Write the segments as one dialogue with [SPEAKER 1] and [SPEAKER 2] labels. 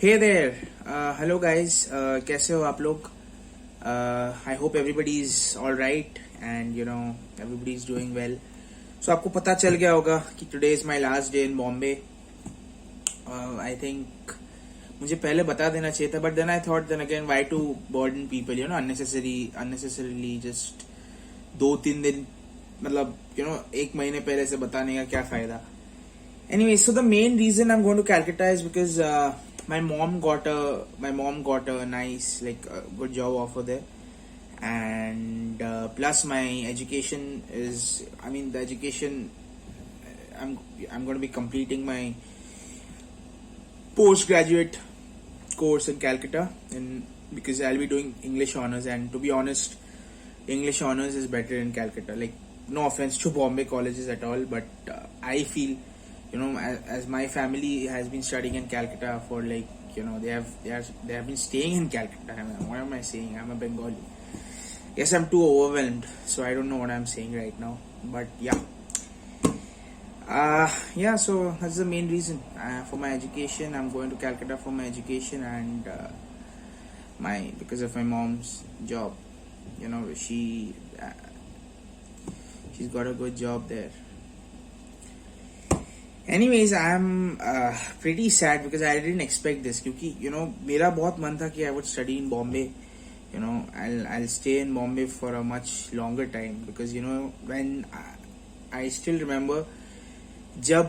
[SPEAKER 1] Hey there, hello guys, कैसे हो आप लोग? I hope everybody is all right and everybody is doing well. So आपको पता चल गया होगा कि today is my last day in Bombay. I think मुझे पहले बता देना चाहिए था, but then I thought then again why to burden people, unnecessarily just 2-3 दिन, मतलब एक महीने पहले से बताने का क्या फायदा. Anyway, so the main reason I'm going to Calcutta is because my mom got a nice, like, good job offer there, and plus my education is, the education, I'm going to be completing my postgraduate course in Calcutta, and because I'll be doing English honors, and to be honest, English honors is better in Calcutta. Like, no offense to Bombay colleges at all, but I feel, as my family has been studying in Calcutta for, like, they have been staying in Calcutta. What am I saying? I'm a Bengali. Yes, I'm too overwhelmed, so I don't know what I'm saying right now. But yeah, so that's the main reason for my education. I'm going to Calcutta for my education, and because of my mom's job. She's got a good job there. Anyways, I'm pretty sad because I didn't expect this. क्योंकि मेरा बहुत मन था कि I would study in Bombay. I'll stay in Bombay for a much longer time because when I still remember जब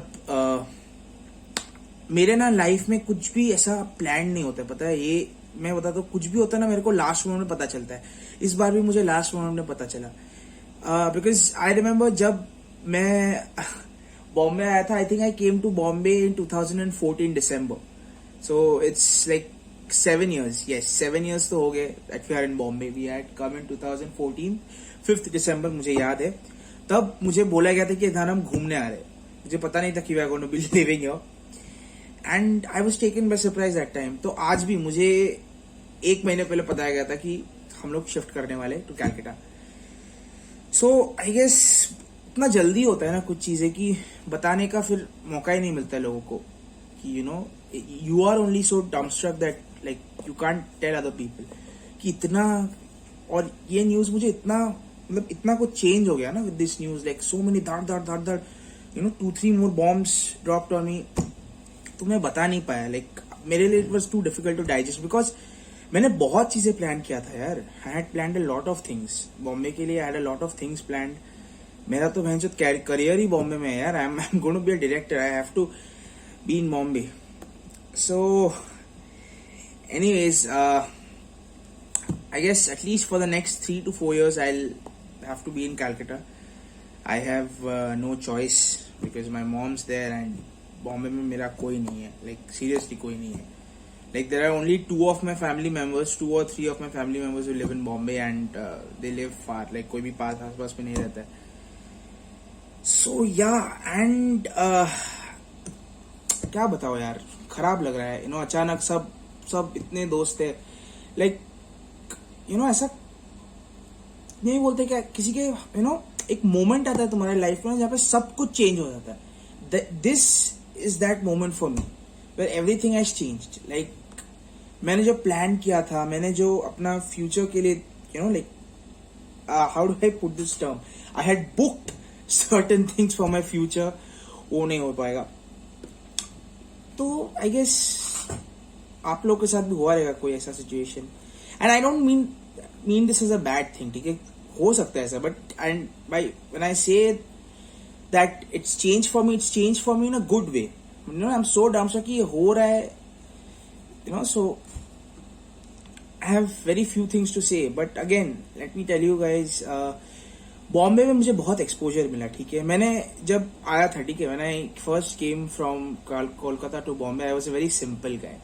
[SPEAKER 1] मेरे ना life में कुछ भी ऐसा प्लान नहीं होता, पता है. ये मैं बताता हूँ, कुछ भी होता है ना मेरे को लास्ट मोमेंट में पता चलता है. इस बार भी मुझे लास्ट मोमेंट में पता चला. बिकॉज आई रिमेम्बर जब मैं बॉम्बे आया था, I think I came to Bombay in 2014 December. So it's like 7 years. Yes, 7 years तो हो गए that we are in Bombay. We had come in 2014 5th December, मुझे याद है. तब मुझे बोला गया था कि इधर हम घूमने आ रहे हैं. मुझे पता नहीं था कि we are going to be living here. And I was taken by surprise that time. तो आज भी मुझे 1 महीने पहले बताया गया था कि हम लोग शिफ्ट करने वाले to Calcutta. So I guess इतना जल्दी होता है ना कुछ चीजें कि बताने का फिर मौका ही नहीं मिलता है लोगों को कि you are only so dumbstruck that like you can't tell other people कि इतना. और ये न्यूज मुझे इतना कुछ चेंज हो गया ना with this news. Like so many धड़ 2-3 more bombs dropped on me. तो मैं बता नहीं पाया. लाइक मेरे लिए it was too difficult to digest because मैंने बहुत चीजें प्लान किया था यार. I had planned a lot of things Bombay के लिए. I had a lot of things planned. मेरा तो भैंस करियर ही बॉम्बे में है यार. I am going to be a director. I have to be in Bombay. So anyways, I guess at least for the next 3 to 4 years I'll have to be in Calcutta. I have no choice because my mom's there and Bombay में मेरा कोई नहीं है. Like seriously कोई नहीं है. Like there are only 2 of my family members, 2 or 3 of my family members who live in Bombay and they live far. Like कोई भी पास आसपास में नहीं रहता है. So yeah, and क्या बताओ यार, खराब लग रहा है. अचानक सब इतने दोस्त है. Like ऐसा नहीं बोलते क्या किसी के एक मोमेंट आता है तुम्हारे लाइफ में जहाँ पे सब कुछ चेंज हो जाता है. This is that moment for me where everything has changed. Like मैंने जो प्लान किया था, मैंने जो अपना फ्यूचर के लिए like how do I put this term, I had booked certain things for my future. वो नहीं हो पाएगा. तो आई गेस आप लोग के साथ भी हुआ रहेगा कोई ऐसा situation. And I don't mean this is a bad thing. ठीक है, हो सकता है ऐसा, but and by when I say that it's change for me, it's change for me in a good way. I am so dumb कि ये हो रहा है. So I have very few things to say. But again let me tell you guys, Bombay में मुझे बहुत exposure मिला. ठीक है, मैंने जब आया था, ठीक है, when I first came from Kolkata to Bombay, I was a very simple guy.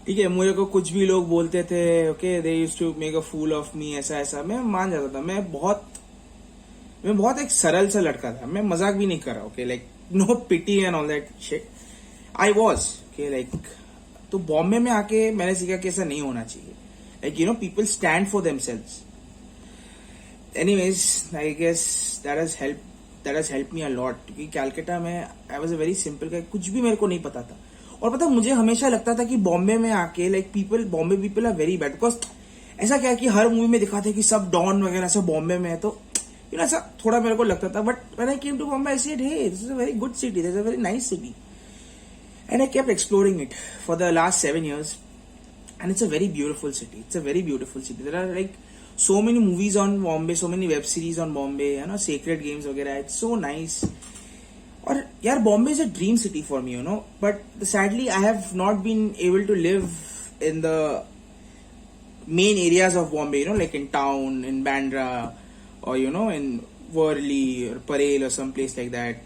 [SPEAKER 1] ठीक है, मुझे को कुछ भी लोग बोलते थे, okay, they used to make a fool of me, ऐसा मैं मान जाता था. मैं बहुत एक सरल सा लड़का था. मैं मजाक भी नहीं कर रहा. Okay, like no pity and all that shit. I was okay. Like तो बॉम्बे में आके मैंने सीखा कि ऐसा नहीं होना चाहिए. Like people stand for themselves. Anyways, I guess that has help me a lot. क्योंकि कैलकाटा में I was a very simple guy. कुछ भी मेरे को नहीं पता था. और पता है, मुझे हमेशा लगता था कि बॉम्बे में आके like Bombay people are very bad, because ऐसा क्या है कि हर मूवी में दिखाते हैं कि सब डॉन वगैरह सब बॉम्बे में है, तो ऐसा थोड़ा मेरे को लगता था. But when I came to Bombay I said hey, this is a very good city, this is a very nice city, and I kept exploring it for the last 7 years. And it's a very beautiful city. It's a very beautiful city. There are like so many movies on Bombay, so many web series on Bombay, Sacred Games वगैरह. It's so nice. और यार Bombay is a dream city for me, But sadly I have not been able to live in the main areas of Bombay, like in town, in Bandra, or in Worli or Parel or some place like that.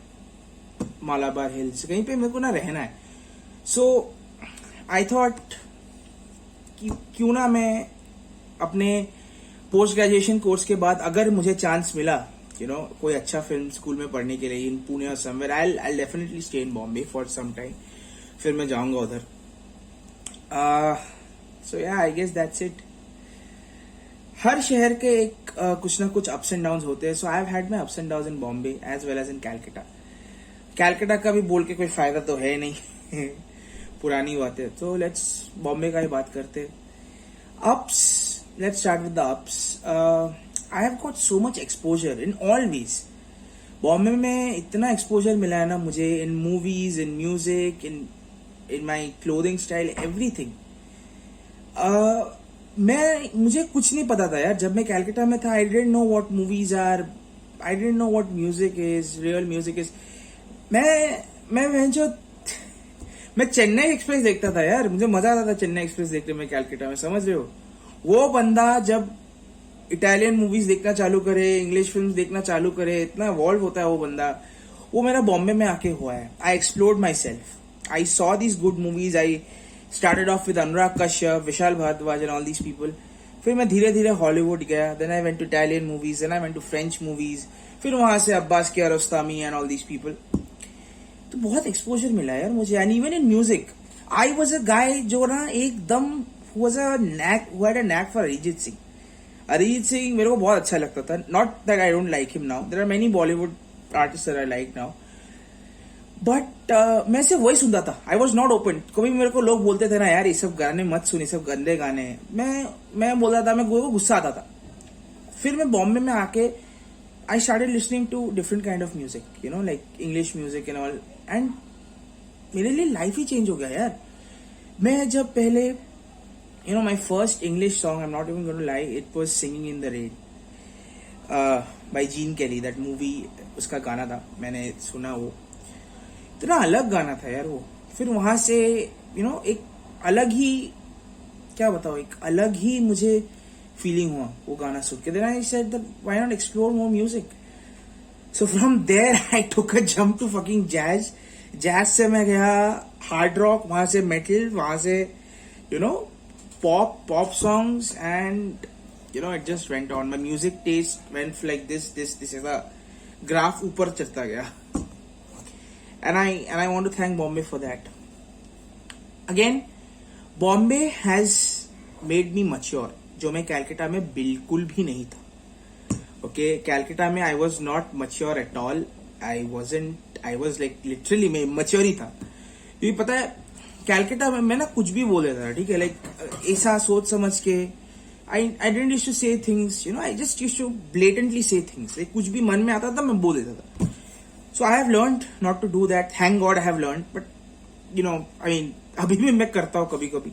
[SPEAKER 1] Malabar Hills. कहीं पे मेरे को ना रहना है. So I thought क्यों ना मैं अपने पोस्ट ग्रेजुएशन कोर्स के बाद अगर मुझे चांस मिला कोई अच्छा फिल्म स्कूल में पढ़ने के लिए इन पुणे और somewhere, I definitely stay in Bombay for some time. फिर मैं जाऊंगा उधर. So yeah I guess that's it. हर शहर के एक कुछ ना कुछ अप्स एंड डाउन्स होते हैं. So I have had my ups and downs in Bombay as well as in Calcutta. Calcutta का भी बोल के कोई फायदा तो है नहीं. पुरानी बातें. तो लेट्स बॉम्बे का ही बात करते. Ups, let's start with the ups. I have got so much exposure in all ways. Bombay में इतना एक्सपोजर मिला है ना मुझे, in movies, in music, in my clothing style, everything. मुझे कुछ नहीं पता था यार जब मैं कैलकाटा में था. I didn't know what movies are, I didn't know what music is, real music is. मैं चेन्नई एक्सप्रेस देखता था यार. मुझे मजा आता था चेन्नई एक्सप्रेस देखने में कैलकाटा में, समझ रहे हो. वो बंदा जब इटालियन मूवीज देखना चालू करे, इंग्लिश फिल्म देखना चालू करे, इतना इवॉल्व होता है वो बंदा. वो मेरा बॉम्बे में आके हुआ है. I explored myself. I saw these good movies. I started off with Anurag Kashyap, Vishal Bhardwaj and all these people. फिर मैं धीरे धीरे हॉलीवुड गया. Then I went to Italian movies, then I went to French movies. फिर वहां से Abbas Kiarostami and all these people. तो बहुत एक्सपोजर मिला यार मुझे. And even in music I was a guy जो ना एकदम who had a knack for Arijit Singh. Arijit Singh मेरे को बहुत अच्छा लगता था. Not that I don't like him now. There are many Bollywood artist that I like now. But मैं सिर्फ वही सुनता था. I was not open. कभी मेरे को लोग बोलते थे ना यार ये सब गाने मत सुन, ये सब गंदे गाने हैं. मैं बोलता था, मैं को गुस्सा आता था. फिर मैं बॉम्बे में आके I started listening to different kind of music, like English music and all. And मेरे लिए लाइफ ही चेंज हो गया यार. मैं जब पहले my first English song, I'm not even going to lie, it was Singing in the Rain by Gene Kelly. That movie, उसका गाना था, मैंने सुना. वो इतना अलग गाना था यार वो. फिर वहां से एक अलग ही, क्या बताओ, एक अलग ही मुझे फीलिंग हुआ वो गाना सुन के. Then I said that why not explore more music. So from there I took a jump to fucking jazz. Jazz से मैं गया हार्ड रॉक, वहां से मेटल, वहां से pop songs, and it just went on. My music taste went like this is a graph ऊपर चढ़ता गया. And I want to thank Bombay for that. Again Bombay has made me mature, जो मैं कैलकाटा में बिल्कुल भी नहीं था. ओके, कैलकाटा में आई was not mature at all. I was like literally मैं मैच्योर ही था. क्योंकि पता है कैलकाटा में मैं ना कुछ भी बोल देता था. ठीक है, लाइक ऐसा सोच समझ के I didn't used to say things, I just used to blatantly say things. Like कुछ भी मन में आता था मैं बोल देता था. So I have learned not to do that. Thank God I have learned. But I mean अभी भी मैं करता हूँ कभी कभी.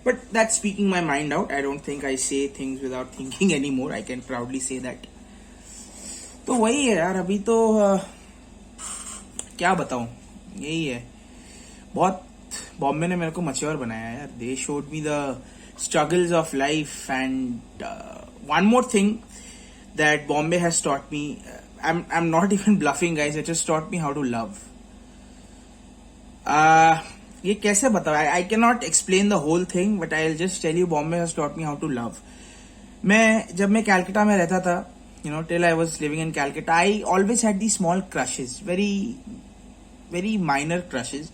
[SPEAKER 1] But that's speaking my mind out. I don't think I say things without thinking anymore. I can proudly say that. तो वही है यार. अभी तो क्या बताऊं, यही है. बहुत बॉम्बे ने मेरे को मैच्योर बनाया यार. They showed me the struggles of life, and one more thing that Bombay has taught me. I'm not even bluffing, guys. It just taught me how to love. ये कैसे बताओ, I can not explain the whole thing, but I will just tell you Bombay has taught me how to love. जब मैं कैलकाटा में रहता था, till I was living in Calcutta, I always had the small crushes, very very minor crushes.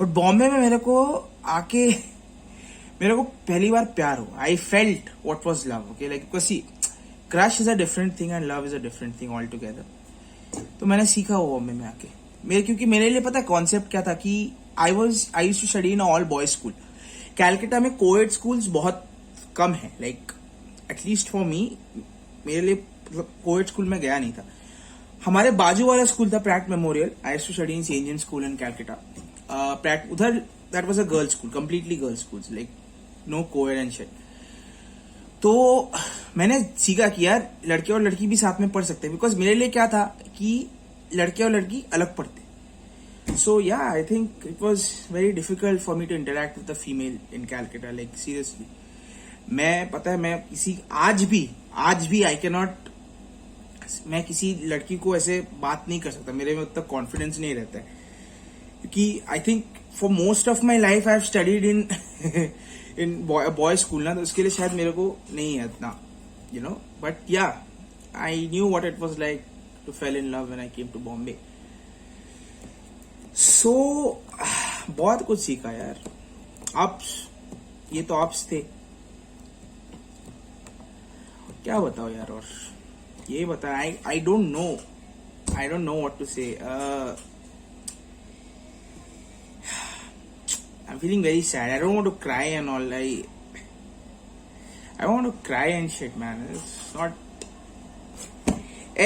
[SPEAKER 1] But Bombay में मेरे को पहली बार प्यार हुआ. I felt what was love. Okay, like see crush is a different thing and love is a different thing all together. तो मैंने सीखा वो बॉम्बे में आके. क्योंकि मेरे लिए पता है कॉन्सेप्ट क्या था कि I used to study in all boys school. Calcutta में कोएड स्कूल्स बहुत कम है. लाइक एटलीस्ट फॉर मी, मेरे लिए कोएड स्कूल में गया नहीं था. हमारे बाजू वाला स्कूल था Pratt Memorial. I used to study in Saint James school in Calcutta. Pratt उधर that was a girls school, completely girls school, like no coed and shit. तो मैंने सीखा कि यार लड़के और लड़की भी साथ में पढ़ सकते हैं. बिकॉज मेरे लिए क्या था कि लड़के और लड़की अलग पढ़ते. So yeah I think it was very difficult for me to interact with the female in Calcutta. Like seriously, मैं पता है, मैं किसी आज भी आई कैन नॉट, मैं किसी लड़की को ऐसे बात नहीं कर सकता. मेरे में उतना कॉन्फिडेंस नहीं रहता है. क्योंकि I think for most of my life I have studied in boys school ना, तो उसके लिए शायद मेरे को नहीं है इतना, you know. But yeah, I knew what it was like to fall in love when I came to Bombay. So बहुत कुछ सीखा यार. अप्स, ये तो अप्स थे. क्या बताओ यार, और ये बता. I don't know what to say. I'm feeling very sad. I don't want to cry and all. I want to cry and shit, man. It's not.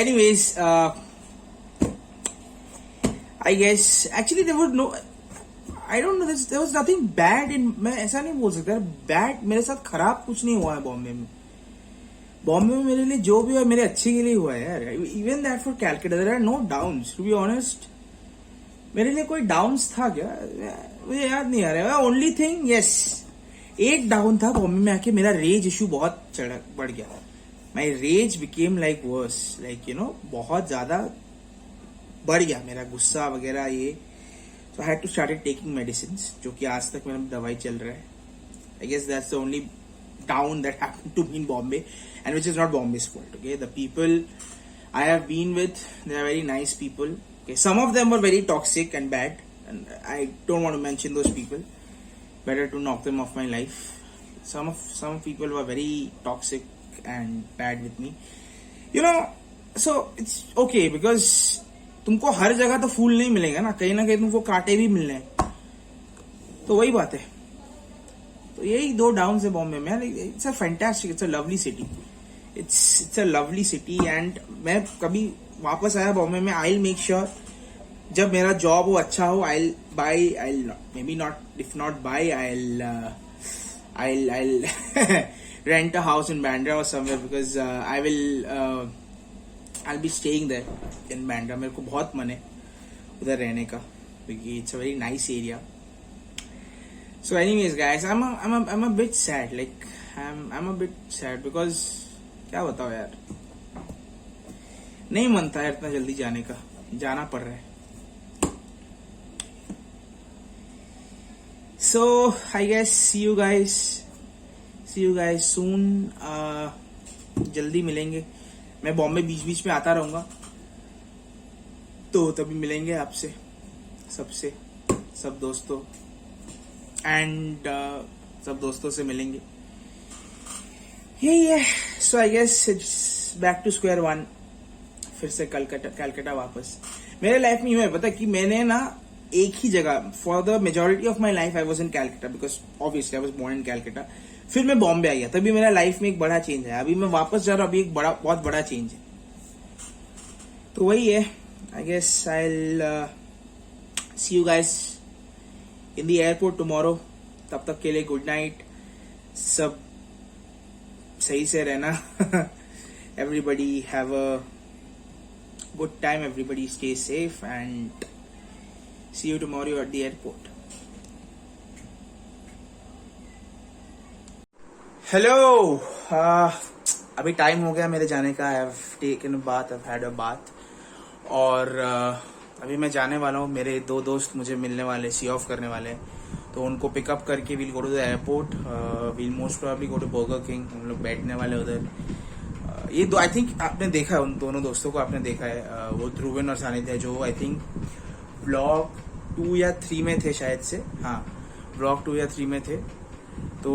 [SPEAKER 1] Anyways, I guess actually there was no. I don't know. There was nothing bad in. मैं ऐसा नहीं बोल सकता. Bad मेरे साथ खराब कुछ नहीं हुआ है बॉम्बे में. बॉम्बे में मेरे लिए जो भी हुआ मेरे अच्छे के लिए हुआ है यार. Even that for Calcutta, there are no downs. To be honest, मेरे लिए कोई डाउन्स था क्या? मुझे याद नहीं आ रहा है. ओनली थिंग, यस, एक डाउन था बॉम्बे में आके. मेरा रेज इशू बहुत बढ़ गया. My rage became like worse, like you know, बहुत ज्यादा बढ़ गया मेरा गुस्सा वगैरह ये. So I had to started taking medicine, जो कि आज तक मेरा दवाई चल रहा है. I guess that's the only down that happened to me in Bombay, and which is not Bombay's fault. Okay, the people I have been with, they are very nice people. Okay, some of them were very toxic and bad, and I don't want to mention those people. Better to knock them off my life. Some people were very toxic and bad with me. You know, so it's okay because तुमको हर जगह तो फूल नहीं मिलेगा ना कहीं तुमको कांटे भी मिलने हैं. तो वही बात है. तो यही दो डाउन है बॉम्बे में. It's a fantastic, it's a lovely city. It's a lovely city. And मैं कभी वापस आया बॉम्बे में, आई विल मेक श्योर जब मेरा जॉब हो अच्छा हो, I may be not, if not buy, I rent a house in Bandra और somewhere, because I will be staying there in Bandra. मेरे को बहुत मन है उधर रहने का, क्योंकि it's a very nice area. So anyways guys, I'm a bit sad. Like I'm a bit sad because क्या बताओ यार, नहीं मनता है इतना जल्दी जाने का. जाना पड़ रहा है. So I guess see you guys soon. जल्दी मिलेंगे. मैं बॉम्बे बीच में आता रहूंगा, तो तभी मिलेंगे आपसे, सबसे, सब दोस्तों एंड सब दोस्तों से मिलेंगे. यही है. So I guess it's back to square one. फिर से कलकत्ता वापस. मेरे लाइफ में ये पता कि मैंने ना एक ही जगह, for the majority of my life I was in Calcutta, because obviously I was born in Calcutta. फिर मैं बॉम्बे आ गया, तभी मेरा लाइफ में एक बड़ा चेंज है. अभी मैं वापस जा रहा हूँ, अभी एक बहुत बड़ा चेंज है. तो वही है. I guess I will see you guys in the airport tomorrow. तब तक के लिए गुड नाइट. सब सही से रहना. Everybody have a good time. Everybody stay safe and see you tomorrow at the airport. Hello. अभी टाइम हो गया मेरे जाने का. I have taken a bath. I've had a bath. और अभी मैं जाने वाला हूँ. मेरे दो दोस्त मुझे मिलने वाले, सी ऑफ करने वाले, तो उनको पिकअप करके we'll go to the airport. We'll most probably go to Burger King. हम लोग बैठने वाले उधर. ये दो, आई थिंक आपने देखा है, उन दोनों दोस्तों को आपने देखा है. वो ध्रुवन और सानिध्य, जो आई थिंक ब्लॉग 2 या 3 में थे शायद से. हाँ, ब्लॉग 2 या 3 में थे. तो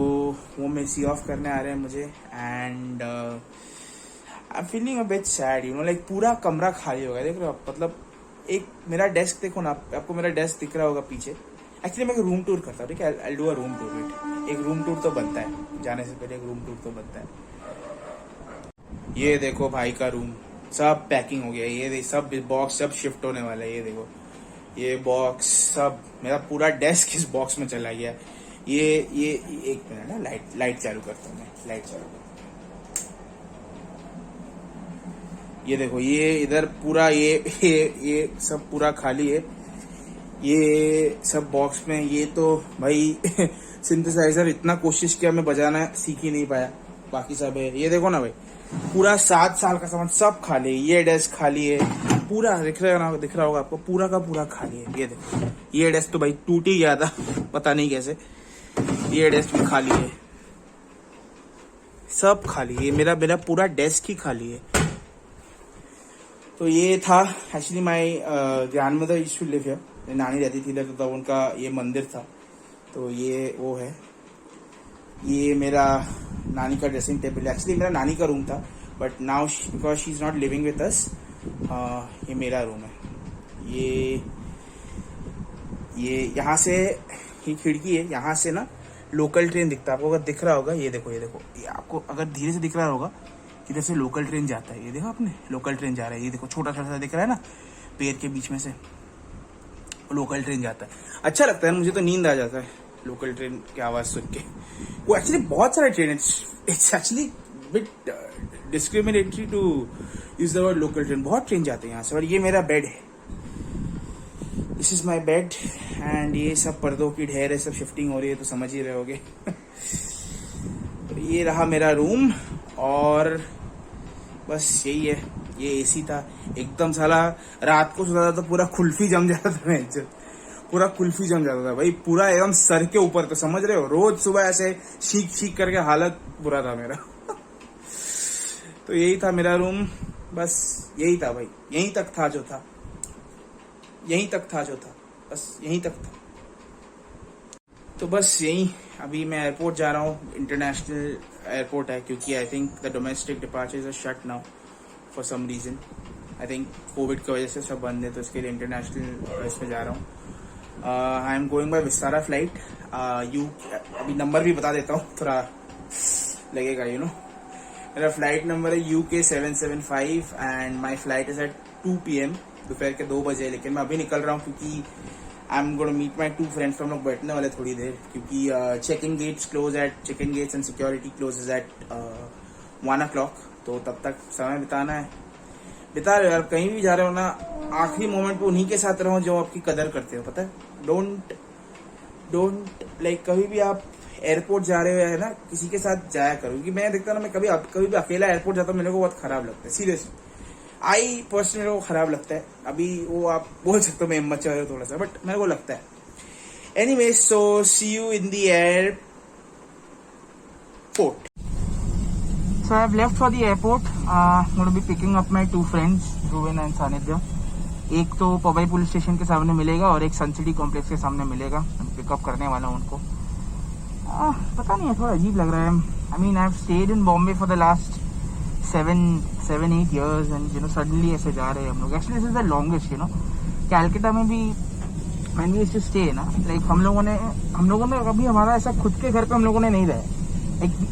[SPEAKER 1] वो मैं सी ऑफ करने आ रहे हैं मुझे. And I am feeling a bit sad, you know. Like पूरा कमरा खाली हो गया. देख रहे हो आप, मतलब एक मेरा डेस्क देखो ना, आपको मेरा डेस्क दिख रहा होगा पीछे. एक्चुअली मैं रूम टूर करता हूँ, ठीक है, I do a room tour. एक रूम टूर तो बनता है, जाने से पहले एक रूम टूर तो बनता है। ये देखो भाई का रूम, सब पैकिंग हो गया, ये सब बॉक्स सब शिफ्ट होने वाला है। ये देखो ये बॉक्स सब, मेरा पूरा डेस्क इस बॉक्स में चला गया। ये एक मिनट ना, लाइट चालू करता हूँ मैं, लाइट चालू करता हूँ। ये देखो ये इधर पूरा ये सब पूरा खाली है, ये सब बॉक्स में। ये तो भाई सिंथेसाइजर इतना कोशिश किया मैं बजाना, सीख ही नहीं पाया। बाकी सब है, ये देखो ना भाई, पूरा 7 साल का सामान सब खाली है। ये डेस्क खाली है पूरा, दिख रहा होगा आपको, पूरा का पूरा खाली है। ये देखो ये डेस्क तो भाई टूट ही गया था, पता नहीं कैसे। ये डेस्क भी खाली है, सब खाली है, मेरा पूरा डेस्क ही खाली है। तो ये था actually my grandmother used to live here, नानी रहती थी इधर, तो उनका ये मंदिर था। तो ये वो है, ये मेरा नानी का ड्रेसिंग टेबल। एक्चुअली मेरा नानी का रूम था, but now because she is not living with us, ये मेरा रूम है। ये यहाँ से ही खिड़की है, यहाँ से ना लोकल ट्रेन दिखता है आपको, अगर दिख रहा होगा। ये देखो ये आपको अगर धीरे से दिख रहा होगा, इधर से लोकल ट्रेन जाता है। ये देखो आपने, लोकल ट्रेन जा रहा है। ये देखो छोटा सा दिख रहा है ना, पैर के बीच में से लोकल ट्रेन जाता है। अच्छा लगता है, मुझे तो नींद आ जाता है लोकल ट्रेन की आवाज सुन के। वो एक्चुअली बहुत सारे train, it's actually bit discriminatory to use the word local train. बहुत ट्रेन जाते हैं यहाँ से। और ये मेरा बेड है, this is my bed. And ये सब पर्दों की ढेर है, सब शिफ्टिंग हो रही है तो समझ ही रहे होगे। तो ये रहा मेरा रूम, और बस यही है। ये एसी था एकदम, साला रात को सोता था तो पूरा कुल्फी जम जाता था, मैं पूरा कुल्फी जम जाता था भाई, पूरा एकदम सर के ऊपर। तो समझ रहे हो, रोज सुबह ऐसे शीख करके हालत बुरा था मेरा। तो यही था मेरा रूम, बस यही था भाई, यहीं तक था जो था, बस यहीं तक था। तो बस यही, अभी मैं एयरपोर्ट जा रहा हूँ, इंटरनेशनल एयरपोर्ट है, क्योंकि I think the domestic departures are shut now for some reason. I think COVID की वजह से सब बंद है, तो इसके लिए इंटरनेशनल इसमें जा रहा हूँ। I am going by Vistara flight. अभी नंबर भी बता देता हूँ, थोड़ा लगेगा यू नो। मेरा फ्लाइट नंबर है UK 775 and my flight is at 2 PM, दोपहर के 2 बजे। लेकिन मैं अभी निकल रहा हूँ क्योंकि I am going to meet my 2 friends. हम लोग बैठने वाले थोड़ी देर, क्योंकि check-in gates and security closes at 1 o'clock। तो तब तक समय बिताना है, बिता रहे हो यार। कहीं भी जा रहे हो ना, आखिरी मोमेंट पे उन्हीं के साथ रहो जो आपकी कदर करते हो, पता है। डोंट लाइक, कभी भी आप एयरपोर्ट जा रहे हो है ना, किसी के साथ जाया करो। क्योंकि मैं देखता ना, मैं कभी भी अकेला एयरपोर्ट जाता हूँ, मेरे को बहुत खराब लगता है, सीरियसली। आई पर्सनली मेरे को खराब लगता है। अभी वो आप बोल सकते हो मैं मचा थोड़ा सा, बट मेरे को लगता है। Anyway, so see you in the airport. So I have left for the airport. I'm going to be picking up my 2 friends, Dhruven and Sanidhya. एक तो पवई पुलिस स्टेशन के सामने मिलेगा और एक सनसिटी कॉम्प्लेक्स के सामने मिलेगा। पिकअप करने वाला हूँ उनको। पता नहीं है, थोड़ा अजीब लग रहा है। I mean, I have stayed in Bombay for the last 7-8 years and you know suddenly ऐसे जा रहे हैं हम लोग। Actually this is the longest, you know. Calcutta में भी when we used to stay ना, लाइक हम लोगों ने कभी हमारा ऐसा खुद के घर पे हम लोगों ने नहीं रहे।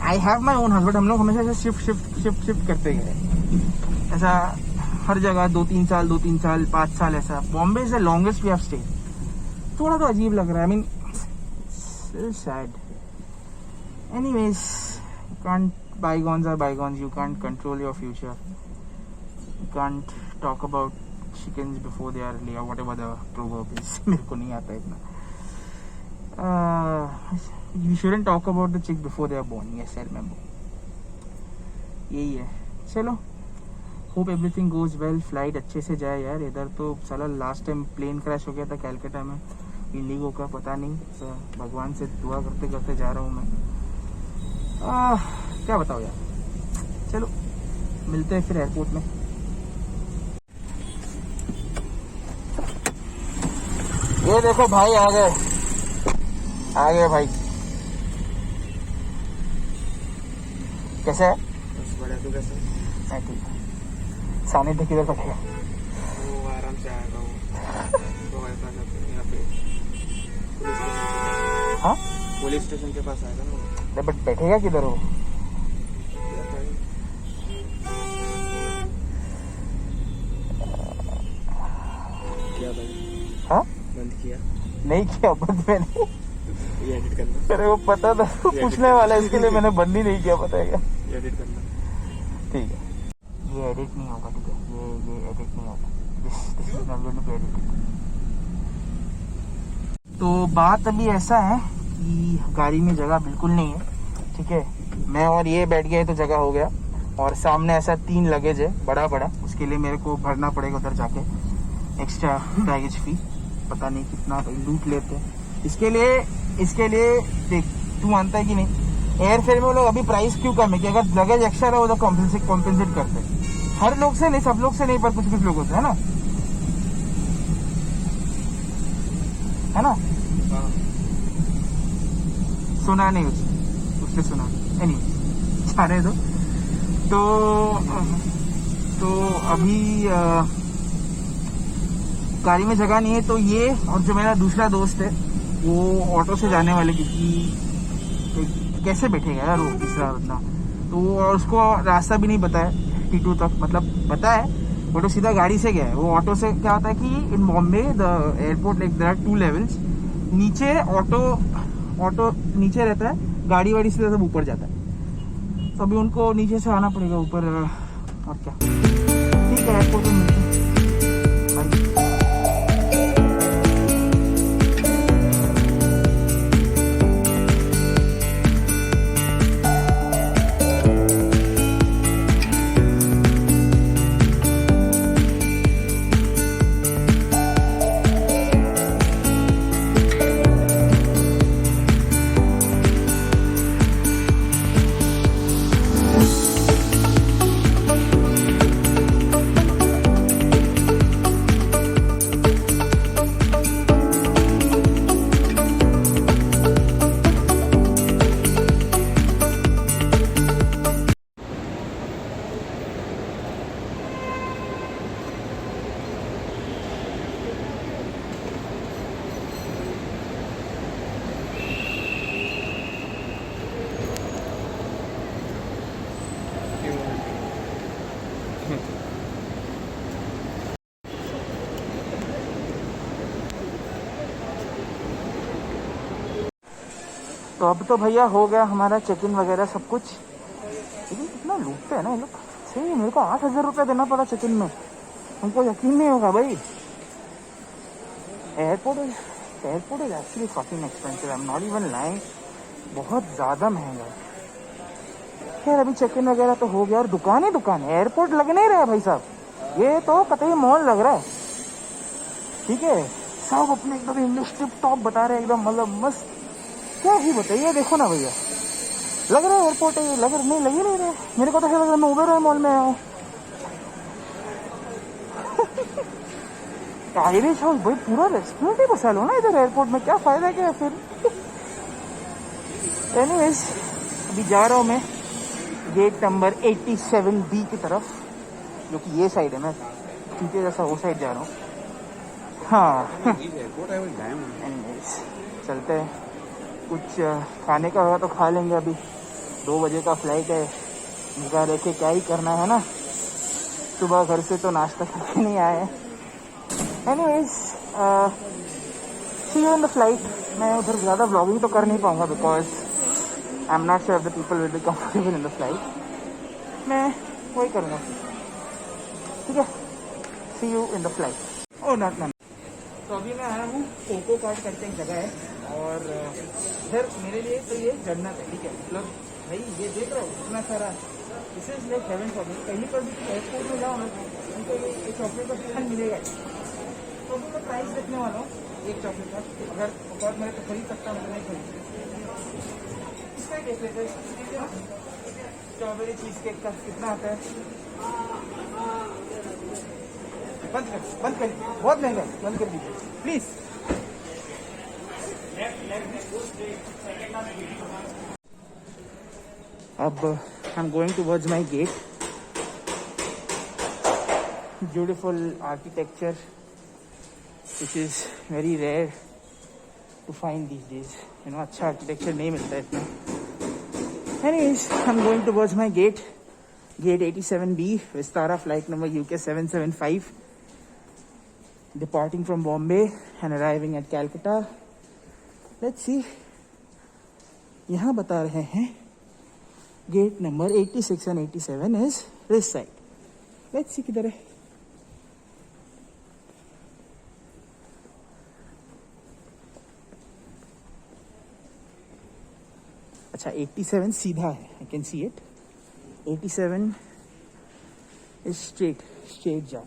[SPEAKER 1] I have my own house, but हम लोग हमेशा ऐसे शिफ्ट करते गए। ऐसा हर जगह 2-3 साल 5 साल ऐसा। Bombay is the longest we have stayed. थोड़ा तो अजीब लग रहा है। I mean sad. Anyways, bygones are bygones. You can't control your future. You can't talk about chickens before they are laid, or whatever the proverb is. मेरे को नहीं आता इतना। You shouldn't talk about the chick before they are born. Yes, I remember. यही है। चलो, hope everything goes well. Flight अच्छे से जाए यार। इधर तो साला लास्ट टाइम प्लेन क्रैश हो गया था कैलकाटा में, इंडिगो का। पता नहीं, भगवान से दुआ करते करते जा रहा हूँ मैं। क्या बताओ यार। चलो, मिलते हैं फिर एयरपोर्ट में। ये देखो भाई, आ गए भाई। कैसे है? बढ़िया। तू कैसे? मैं ठीक है। सानिध्य किधर बैठेगा? वो आराम से आएगा। वो यहाँ पे पुलिस स्टेशन के पास आएगा ना।
[SPEAKER 2] बट बैठेगा किधर हो?
[SPEAKER 1] क्या भाई?
[SPEAKER 2] हाँ
[SPEAKER 1] बंद किया?
[SPEAKER 2] नहीं किया बंद मैंने।
[SPEAKER 1] ये एडिट करना।
[SPEAKER 2] अरे वो पता था पूछने वाला है, इसके लिए मैंने बंद ही नहीं किया, पता है क्या?
[SPEAKER 1] ये एडिट करना।
[SPEAKER 2] ठीक है, ये एडिट नहीं होगा, ठीक है, ये एडिट नहीं होगा। This is not going to be edited। तो बात अभी ऐसा है कि गाड़ी में जगह बिल्कुल नहीं है, ठीक है। मैं और ये बैठ गए तो जगह हो गया, और सामने ऐसा 3 लगेज है बड़ा बड़ा, उसके लिए मेरे को भरना पड़ेगा उधर जाके एक्स्ट्रा बैगेज फी। पता नहीं कितना लूट लेते हैं इसके लिए। देख, तू मानता है कि नहीं, एयरफेयर में वो लोग अभी प्राइस क्यों कम है कि अगर लगेज एक्स्ट्रा रहा तो कॉम्पेंसेट करते हैं। हर लोग से नहीं, सब लोग से नहीं, पर कुछ लोगों से, है ना, है ना।
[SPEAKER 1] हाँ।
[SPEAKER 2] सुना नहीं उसने सुना, एनी सारे तो अभी गाड़ी में जगह नहीं है, तो ये और जो मेरा दूसरा दोस्त है वो ऑटो से जाने वाले, क्योंकि कैसे बैठेगा यार वो तीसरा बंदा। तो और उसको रास्ता भी नहीं पता है T2 तक, मतलब पता है वो तो सीधा गाड़ी से गया है। वो ऑटो से क्या होता है कि in Bombay the airport like there are 2 levels, नीचे ऑटो नीचे रहता है, गाड़ी वाड़ी से सब ऊपर जाता है। तो अभी उनको नीचे से आना पड़ेगा ऊपर, और क्या। ठीक है, एयरपोर्ट में मिलते हैं। तो अब तो भैया हो गया हमारा चेक इन वगैरह सब कुछ, लेकिन कितना लूटते हैं ना ये लोग। सही, मेरे को 8,000 रुपया देना पड़ा चेक इन में, हमको यकीन नहीं होगा भाई। Airport is actually fucking expensive, I am not even lying, बहुत ज़्यादा महंगा है। खैर अभी चेक इन वगैरह तो हो गया, और दुकान है, एयरपोर्ट लग नहीं रहा है भाई साहब, ये तो कतई मॉल लग रहा है, ठीक है। सब अपने एकदम इंग्लिश टिप टॉप बता रहे हैं, एकदम मतलब मस्त। क्या ही बताइए, देखो ना भैया, लग रहा है एयरपोर्ट है, लग ही नहीं रहा। मेरे को तो ऐसा लग रहा है मैं उबेर मॉल में आया हूँ। आयरिश हाउस भाई, पूरा रेस्टोरेंट ही बसा लो ना इधर एयरपोर्ट में, क्या फायदा क्या है फिर। एनीवेज, अभी जा रहा हूँ मैं गेट नंबर 87B की तरफ, जो कि ये साइड है, मैं चूते जैसा वो साइड जा रहा हूँ। हाँ एनीवेज, चलते हैं। कुछ खाने का होगा तो खा लेंगे, अभी 2 बजे का फ्लाइट है, निकाल रखे क्या ही करना है ना, सुबह घर से तो नाश्ता करके नहीं आए हैं। Anyways, see you in the flight. मैं उधर ज़्यादा व्लॉगिंग तो कर नहीं पाऊँगा, because I am not sure the people will be comfortable in the flight. मैं वही करूँगा, ठीक है। See you in the flight. Oh not ma'am. तो अभी मैं आया हूँ कोको कार्ट करके एक जगह है, और इधर मेरे लिए तो ये जन्नत है, ठीक है। मतलब भाई ये देख रहा हूँ इतना सारा, this is like heaven for me. कहीं पर भी एयरपोर्ट में जाओ ना, उनको ये चॉकलेट का दुकान मिलेगा। तो अभी मैं प्राइस देखने वाला हूँ एक चॉकलेट का, अगर और मैं तो खरीद सकता हूँ, तो नहीं खरीद। इसका ही देख लेते हैं, स्ट्रॉबेरी चीज़ केक का कितना आता है। बंद कर, बहुत महंगा है, बंद कर दीजिए प्लीज। अब I am going towards my gate. Beautiful architecture, which is very rare to find these days, you know, अच्छा आर्किटेक्चर नहीं मिलता है इतना. Anyways, I am going towards my gate 87B, Vistara flight number UK 775, departing from Bombay and arriving at Calcutta. Let's see. यहाँ बता रहे हैं gate number 86 and 87 is this side. Let's see किधर है. अच्छा, 87 सीधा है, I can see it. 87 is straight जाओ.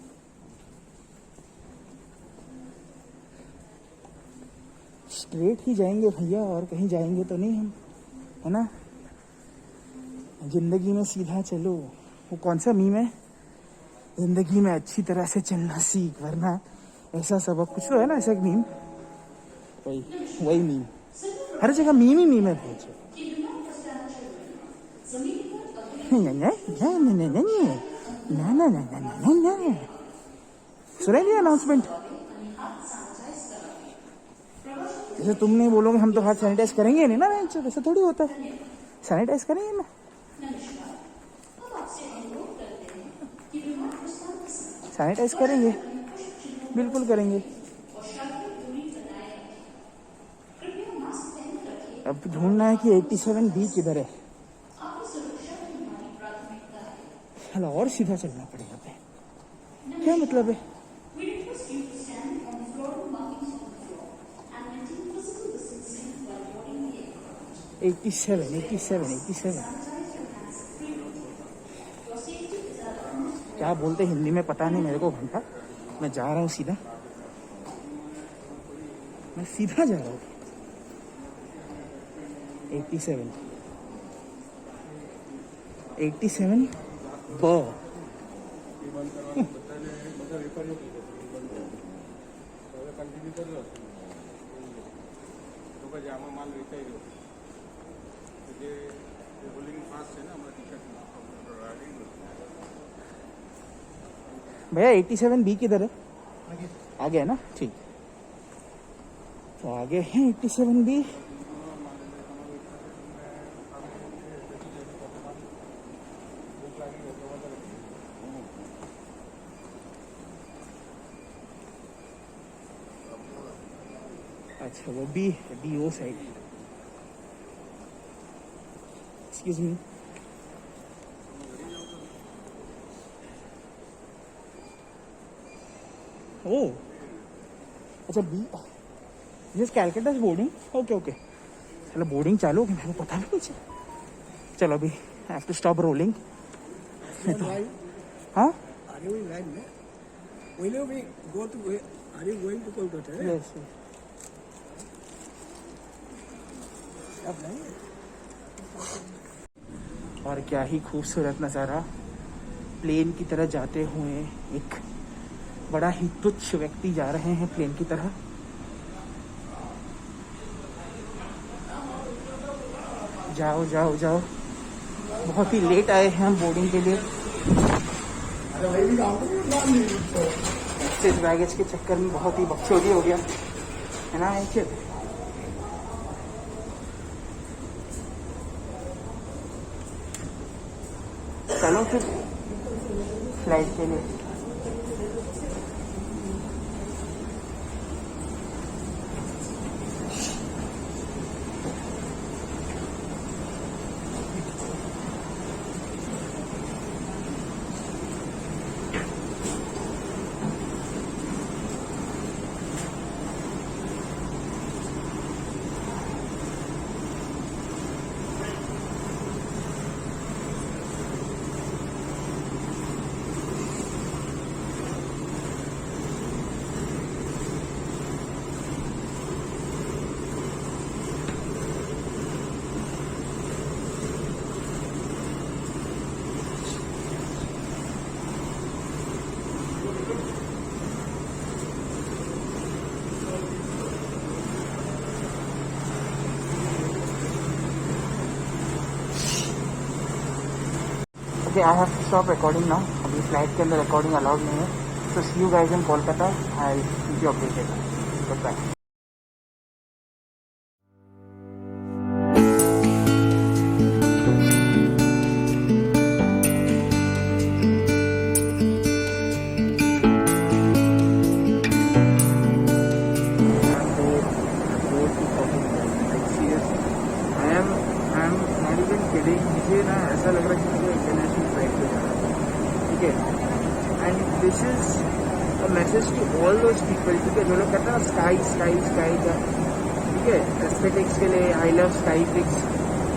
[SPEAKER 2] स्ट्रेट ही जाएंगे भैया, और कहीं जाएंगे तो नहीं हम, है ना. जिंदगी में सीधा चलो, वो कौन सा मीम है, जिंदगी में अच्छी तरह से चलना सीख, वरना ऐसा सबक कुछ तो है ना, ऐसा एक मीम. वही मीम, हर जगह मीम ही मीम है. पूछो सुनेंगे अनाउंसमेंट. जैसे तुम नहीं बोलोगे हम तो हाथ सैनिटाइज करेंगे नहीं ना, वैसे थोड़ी होता है. सैनिटाइज करेंगे ना, सैनिटाइज करेंगे, बिल्कुल करेंगे. अब ढूंढना है कि 87B किधर है. चलो, और सीधा चलना पड़ेगा पे. क्या मतलब है. 87 क्या बोलते हिंदी में पता नहीं मेरे को घंटा. मैं जा रहा हूँ सीधा, मैं सीधा जा रहा हूँ. 87 ब. भैया 87B किधर है. आगे है ना, ठीक. तो आगे है 87B. अच्छा, वो B O side. Excuse me. Oh अच्छा, B this Calcutta boarding. Okay. चलो, बोर्डिंग चालू हो गई, मेरे को पता भी नहीं चला. चलो, अभी I have to stop rolling. हाँ, यस. और क्या ही खूबसूरत नज़ारा. प्लेन की तरह जाते हुए एक बड़ा ही तुच्छ व्यक्ति जा रहे हैं प्लेन की तरह. जाओ जाओ जाओ. बहुत ही लेट आए हैं हम बोर्डिंग के लिए. एक्सेस बैगेज के चक्कर में बहुत ही बकचोदी हो गया, है ना. चलो फिर फ्लाइट के लिए. Okay, I have to stop recording now. अभी फ्लाइट के अंदर रिकॉर्डिंग अलाउड नहीं है. So see you guys in Kolkata. I'll keep you updated. Goodbye. ठीक है, जो लोग कहते हैं ना स्काई स्काई स्काई का, ठीक है, एस्थेटिक्स के लिए आई लव स्काई पिक्स,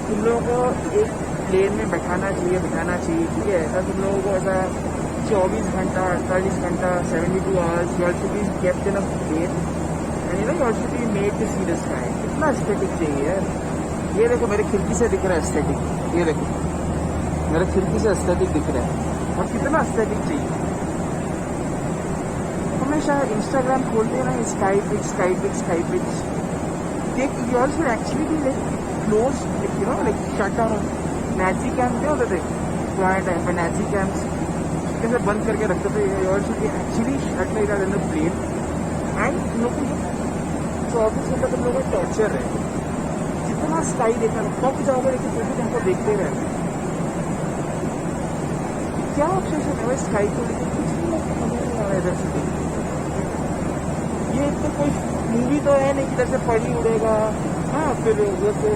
[SPEAKER 2] तुम लोगों को एक प्लेन में बैठाना चाहिए, ठीक है। ऐसा तुम लोगों को ऐसा 24 घंटा 48 घंटा 72 hours you should be kept in a plane and you know you should be made to see the sky. कितना एस्थेटिक चाहिए यार। ये देखो मेरे खिड़की से दिख रहा है एस्थेटिक, ये देखो मेरे खिड़की से एस्थेटिक दिख रहा है, और कितना एस्थेटिक चाहिए। हमेशा इंस्टाग्राम खोलते हैं ना, sky pics sky pics sky pics, देख you all should actually be like close, you know like shut down. Nazi camp क्या होते थे पुराने टाइम पे, नैजी कैम्प्स कैसे बंद करके रखते थे, you all should be actually shut like that in the plane and तुम लोग को 24 घंटा तुम लोग को टॉर्चर है। जितना स्काई देखना कब जाओगे, लेकिन फिर भी तुमको देखते रहना। क्या ऑब्सेशन है स्काई को लेकर, कुछ नहीं समझ नहीं आ रहा है इधर से। ये तो कोई मूवी तो है नहीं कि इधर से पड़ी उड़ेगा, हाँ फिर उधर से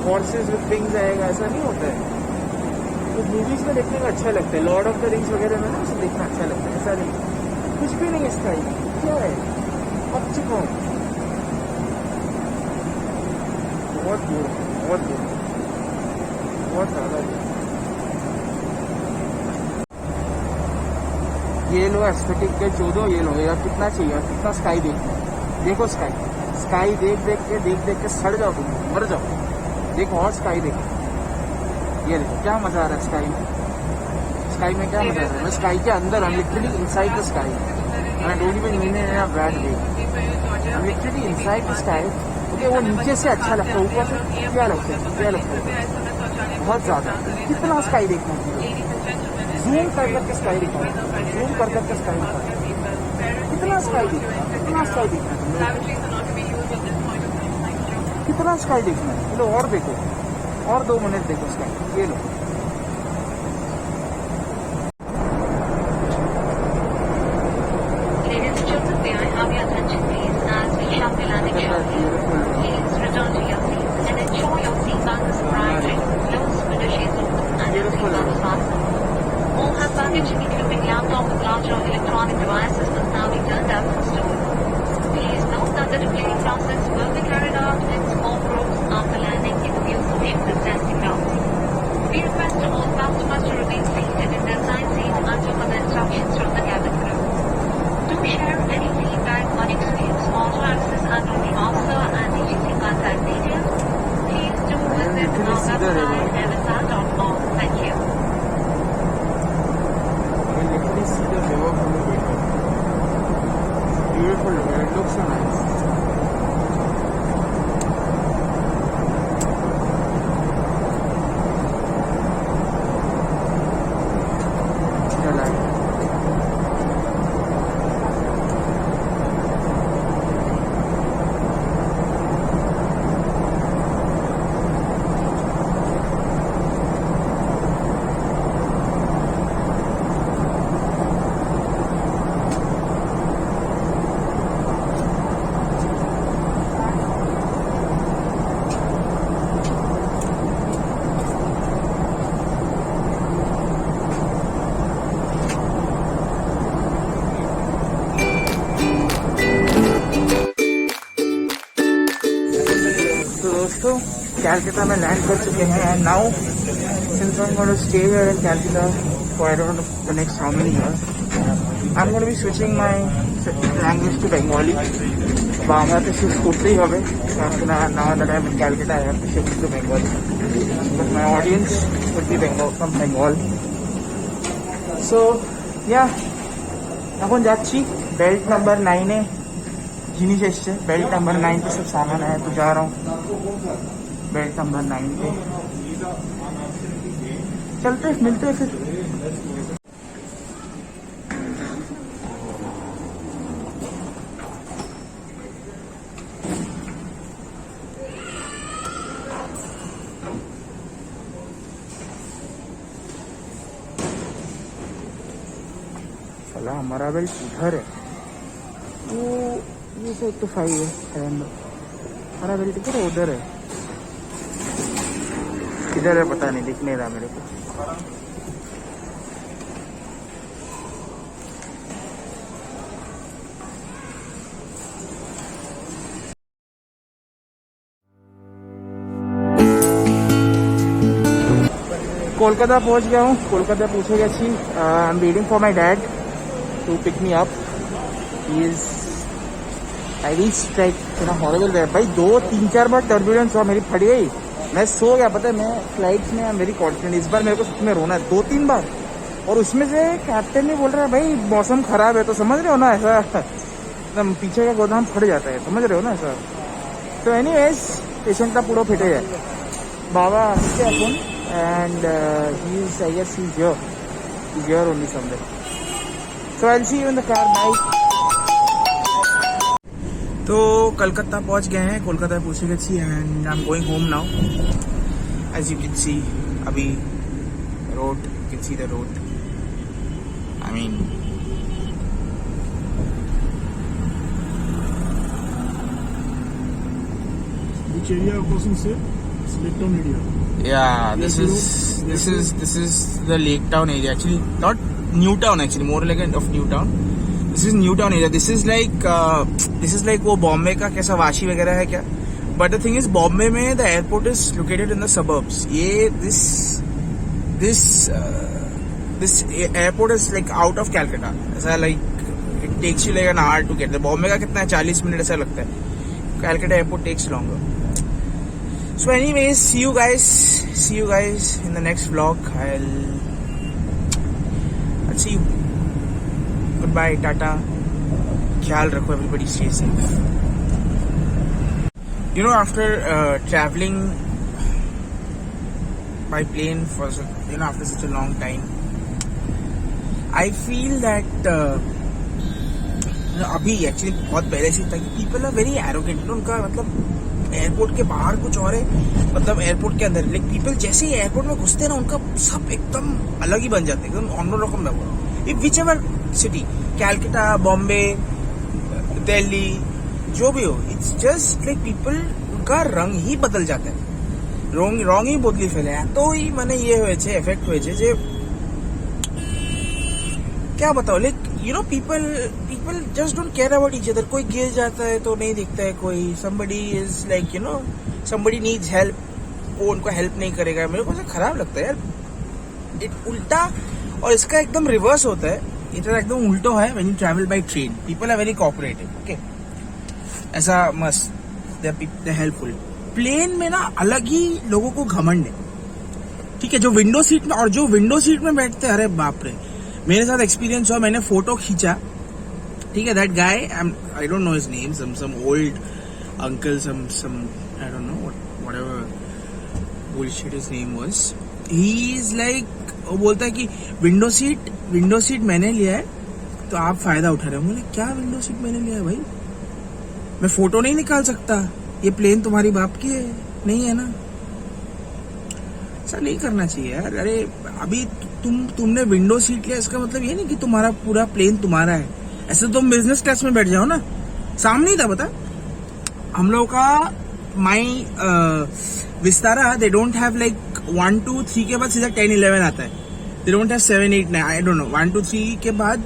[SPEAKER 2] हॉर्सेस विद विंग्स आएगा, ऐसा नहीं होता है। तो मूवीज में देखने में अच्छा लगता है, लॉर्ड ऑफ द रिंग्स वगैरह में ना उसे देखना अच्छा लगता है, ऐसा नहीं कुछ भी नहीं है स्काई। क्या है अब चुका हूँ, बहुत दूर बहुत दूर बहुत ज़्यादा दूर। ये लो एस्थेटिक के 14 ये लो, यार कितना चाहिए और कितना स्काई देखना है। देखो स्काई स्काई देख देख के सड़ जाओ, तुम मर जाओ। देखो और स्काई देखो, ये देखो क्या मजा आ रहा है स्काई में। स्काई में क्या मजा आ रहा है, मैं स्काई के अंदर हूँ, literally inside the sky and I don't even mean in a bad way, I am literally inside the sky. Okay, वो नीचे से अच्छा लगता है, ऊपर से क्या लगता है बहुत ज़्यादा। कितना स्काई देखना चाहिए, जूम कर करके स्काई दिखाओ, जूम कर करके स्काई दिखाओ। कितना स्काई देखना, कितना स्काई देखना, कितना स्काई देखना है। चलो और देखो, और 2 मिनट देखो स्काई, ये लो।
[SPEAKER 3] Baggage, including laptop and larger electronic devices, must now be turned up and stored. Please note that the ticketing process will be carried out in small groups after landing in view of social distancing routes. We request all customers to remain seated in their assigned seat until further instructions from the cabin crew. Do share any feedback on experience or to access unknown officer and agency contact details. Please do visit our website evasa.org. Thank you.
[SPEAKER 2] Beautiful, it looks so nice. Calcutta में land कर चुके हैं and now since I am going to stay here in Calcutta for I don't know the next how many years, I am going to be switching my language to Bengali. Bangla तो shift करते ही হবে, now that I am in Calcutta I have to shift to Bengali because my audience would be from Bengal. So yeah, এখন যাচ্ছি belt number 9 এ जिनिस এসছে, belt number 9 पे सब सामान है तो जा रहा हूँ बेल्ट नंबर 9 पे। चलते मिलते फिर। चला हमारा बेल्ट इधर है, वो ये सब तो 5 है, हमारा बेल्ट इधर उधर है, किधर है पता नहीं, दिख नहीं रहा मेरे को। कोलकाता पहुंच गया हूँ. कोलकाता पहुंचे गए. I am waiting for my dad to pick me up. He is I reached like in a horrible way. भाई 2-3-4 बार टर्बुलेंस हुआ, मेरी फट गई. मैं सो गया. पता है मैं फ्लाइट्स में आई एम वेरी कॉन्फिडेंट. इस बार मेरे को सच में रोना है 2-3 बार. और उसमें से कैप्टन भी बोल रहा है भाई मौसम खराब है. तो समझ रहे हो ना, ऐसा एकदम पीछे का गोदाम फट जाता है. समझ रहे हो ना ऐसा. तो एनीवेज पेशेंट का पूरा फिटे है. बाबा आते अपन and he is I guess he is here only somewhere. So I will see you in the car. Bye. तो कलकत्ता पहुंच गए हैं. कोलकाता पहुंचे गए and I am going home now. As you can see अभी road, you can see the road. I mean
[SPEAKER 4] Which area of crossing say? It's Lake Town area.
[SPEAKER 1] yeah, this is the Lake Town area. Actually, not New Town. Actually, more like of New Town. This is New Town area. This is like वो बॉम्बे का कैसा वाशी वगैरह है क्या. But the thing is, Bombay में the airport is located in the suburbs. ये this airport is like out of Calcutta. ऐसा like it takes you like an hour to get there. Bombay का कितना है 40 मिनट ऐसा लगता है. Calcutta airport takes longer. So anyways, see you guys in the next vlog. I'll see you. Goodbye, tata. ख्याल रखो, everybody stay safe. You know, after traveling by plane for after such a long time, I feel that अभी actually बहुत पहले से था कि people are very arrogant. उनका मतलब एयरपोर्ट के बाहर कुछ और है, मतलब एयरपोर्ट के अंदर. लाइक पीपल जैसे ही एयरपोर्ट में घुसते हैं ना, उनका सब एकदम अलग ही बन जाते हैं, एकदम ऑन रकम में. If which ever city, Calcutta, Bombay, Delhi, जो भी हो, इट्स जस्ट लाइक पीपल उनका रंग ही बदल जाता है. रंग ही बदली फैले. तो ही मैंने ये हुए एफेक्ट हुए जे क्या बताओ. Like you know people just don't care about each other. कोई गिर जाता है तो नहीं दिखता है कोई. somebody is like you know somebody needs help, वो उनको हेल्प नहीं करेगा. मेरे को ऐसा खराब लगता है यार. उल्टा और इसका एकदम रिवर्स होता है. इतना एकदम उल्टा है when you travel by train. People are very cooperative. Okay, ऐसा मस्त दे हेल्पफुल. प्लेन में ना अलग ही लोगों को घमंड है. ठीक है, जो विंडो सीट में और जो विंडो सीट में बैठते हैं, अरे बाप रे. मेरे साथ एक्सपीरियंस हुआ. मैंने फोटो खींचा. ठीक है, that guy, I don't know his name, some old uncle, some I don't know whatever bullshit his name was. He is like, वो बोलता है कि विंडो सीट मैंने लिया है तो आप फायदा उठा रहे हो. बोले क्या विंडो सीट मैंने लिया है भाई, मैं फोटो नहीं निकाल सकता. ये प्लेन तुम्हारी बाप की है नहीं है ना. ऐसा नहीं करना चाहिए यार. अरे अभी तुमने विंडो सीट लिया, इसका मतलब ये नहीं कि तुम्हारा पूरा प्लेन तुम्हारा है. ऐसे तुम बिजनेस क्लास में बैठ जाओ ना. सामने ही था पता, हम लोग का my Vistara, they don't have like 1 2 3 के बाद सीधा 10 11 आता है. दे don't have 7 8 9, I don't no. 1 2 3 के बाद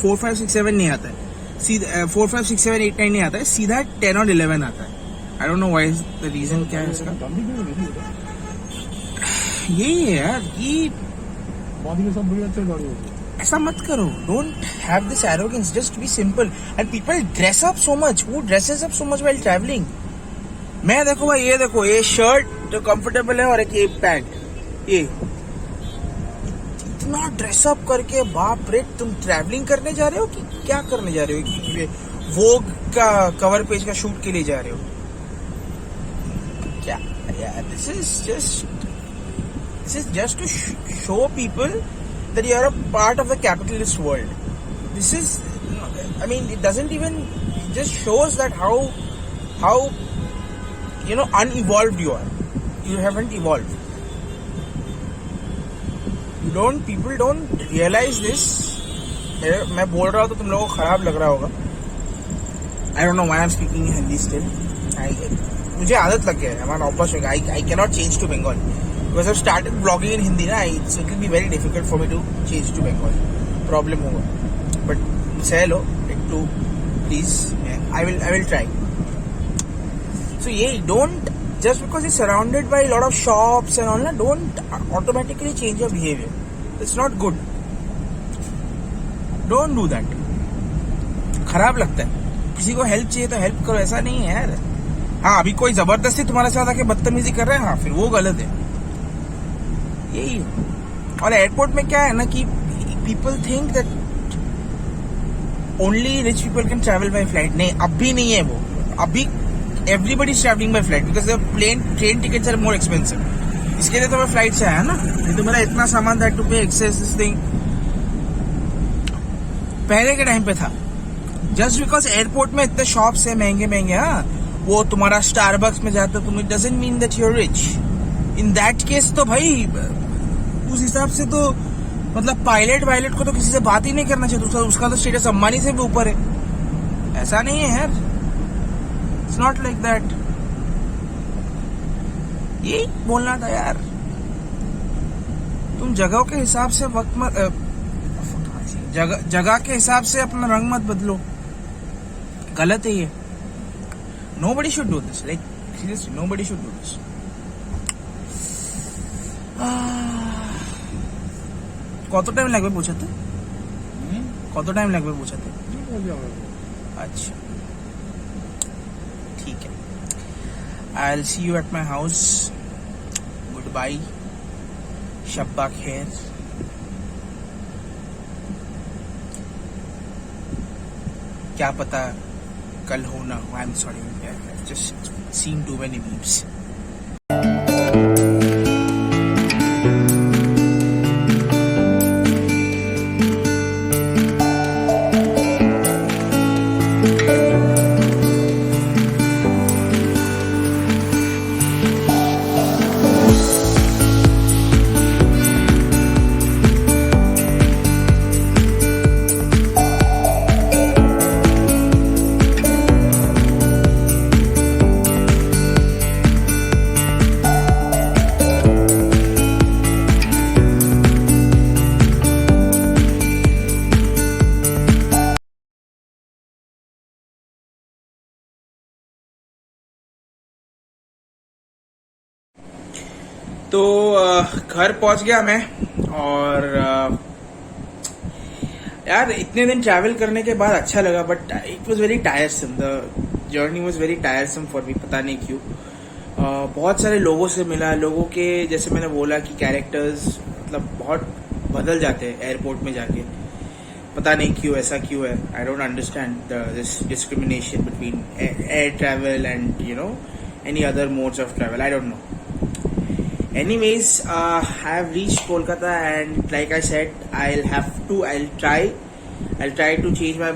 [SPEAKER 1] 4 5 6 7 नहीं आता है. सीधा 4 5 6 7 8 9 नहीं आता है, सीधा 10 और 11 आता है. I don't know why is the reason. क्या है इसका. यही है यार कि
[SPEAKER 4] सब बड़ी अच्छी गाड़ी होती है.
[SPEAKER 1] ऐसा मत करो. Don't have this arrogance. Just be simple. And people dress up so much. Who dresses up so much while travelling. मैं देखो भाई, ये देखो, ये शर्ट जो कंफर्टेबल है और एक ये पैंट, ये इतना ड्रेसअप करके, बाप रे. तुम ट्रैवलिंग करने जा रहे हो कि क्या करने जा रहे हो? वोग का कवर पेज का शूट के लिए जा रहे हो क्या यार? This is just to show people that you are a part of the capitalist world. This is, I mean, it doesn't even, it just shows that how you know unevolved you are. You haven't evolved. People don't realize this. मैं बोल रहा हूँ तो तुम लोगों को खराब लग रहा होगा. I don't know why I'm speaking in Hindi still. मुझे आदत लग गया है. I'm an opposite. I cannot change to Bengali. Because I've started vlogging in Hindi na, it will be very difficult for me to change to Bengali. Problem hoga. But say hello, like to please. I will try. So yeah, don't just because you're surrounded by a lot of shops and all that, don't automatically change your behavior. It's not good. Don't do that. खराब लगता है. किसी को help चाहिए तो help करो, ऐसा नहीं है यार. हाँ, अभी कोई जबरदस्ती तुम्हारे साथ आके बदतमीजी कर रहा है, हाँ, फिर वो गलत है. यही. और एयरपोर्ट में क्या है ना कि people think that only rich people can travel by flight. नहीं, अब भी नहीं है वो. अभी everybody is traveling by flight because the train tickets are more expensive. इसके लिए तो मैं फ्लाइट से आया ना. नहीं तो मेरा इतना सामान था टू पे एक्सेस दिस थिंग पहले के टाइम पे था. जस्ट बिकॉज एयरपोर्ट में इतने शॉप्स है महंगे महंगे, हाँ, वो तुम्हारा स्टारबक्स में जाते हो तुम, it doesn't mean that you are rich. In that case तो भाई उस हिसाब से तो मतलब पायलट को तो किसी से बात ही नहीं करना चाहिए. उसका तो स्टेटस अंबानी से भी ऊपर है. ऐसा नहीं है यार. It's not like that. यही बोलना था यार. तुम जगहों के हिसाब से वक्त मत जगह के हिसाब से अपना रंग मत बदलो. गलत है ये. Nobody should do this. Like seriously, nobody should do this. কত টাইম লাগবে পৌঁছাতে? কত টাইম লাগবে পৌঁছাতে? अच्छा, ठीक है. I'll see you at my house. Goodbye. शब्बा खैर. क्या पता कल हो ना हो. I'm sorry. I've just seen too many memes. तो घर पहुंच गया मैं. और यार इतने दिन ट्रैवल करने के बाद अच्छा लगा, but it was very टायरसम. The journey was very टायरसम for me. पता नहीं क्यों. बहुत सारे लोगों से मिला. लोगों के जैसे मैंने बोला कि कैरेक्टर्स मतलब बहुत बदल जाते हैं एयरपोर्ट में जाके. पता नहीं क्यों, ऐसा क्यों है. I don't understand this discrimination between air travel and you no any other modes of travel. I don't no. Anyways, I have reached Kolkata, and like I said, I'll try to change my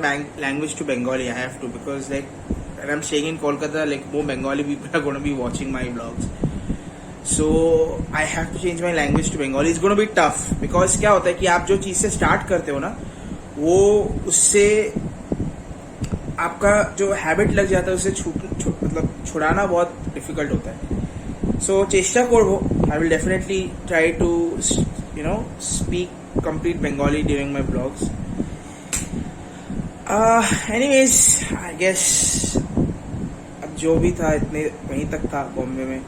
[SPEAKER 1] language to Bengali. I have to, because like when I'm staying in Kolkata, like more Bengali people are going to be watching my vlogs. So I have to change my language to Bengali. It's going to be tough, because क्या होता है कि आप जो चीज से start करते हो ना, वो उससे आपका जो हैबिट लग जाता है उससे मतलब छुड़ाना बहुत डिफिकल्ट होता है. So चेष्टा करबो. I will definitely try to speak complete Bengali during my vlogs. Anyways, I guess अब जो भी था इतने वहीं तक था बॉम्बे में.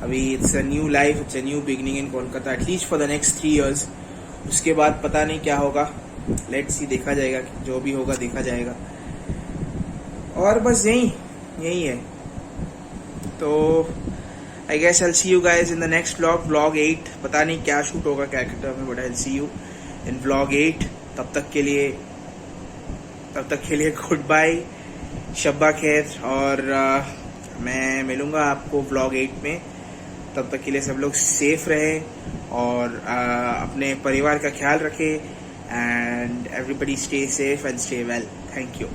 [SPEAKER 1] अभी it's a new life, it's a new beginning in Kolkata, at least for the next 3 years. उसके बाद पता नहीं क्या होगा. Let's see, देखा जाएगा. जो भी होगा देखा जाएगा. और बस यही है. तो I guess I'll see you guys in the next vlog 8. पता नहीं क्या शूट होगा कैरेक्टर में, but I'll see you in vlog 8. तब तक के लिए गुड बाय, शब्बा खैर. और मैं मिलूंगा आपको vlog 8 में. तब तक के लिए सब लोग सेफ रहे और अपने परिवार का ख्याल रखें. And everybody stay safe and stay well. Thank you.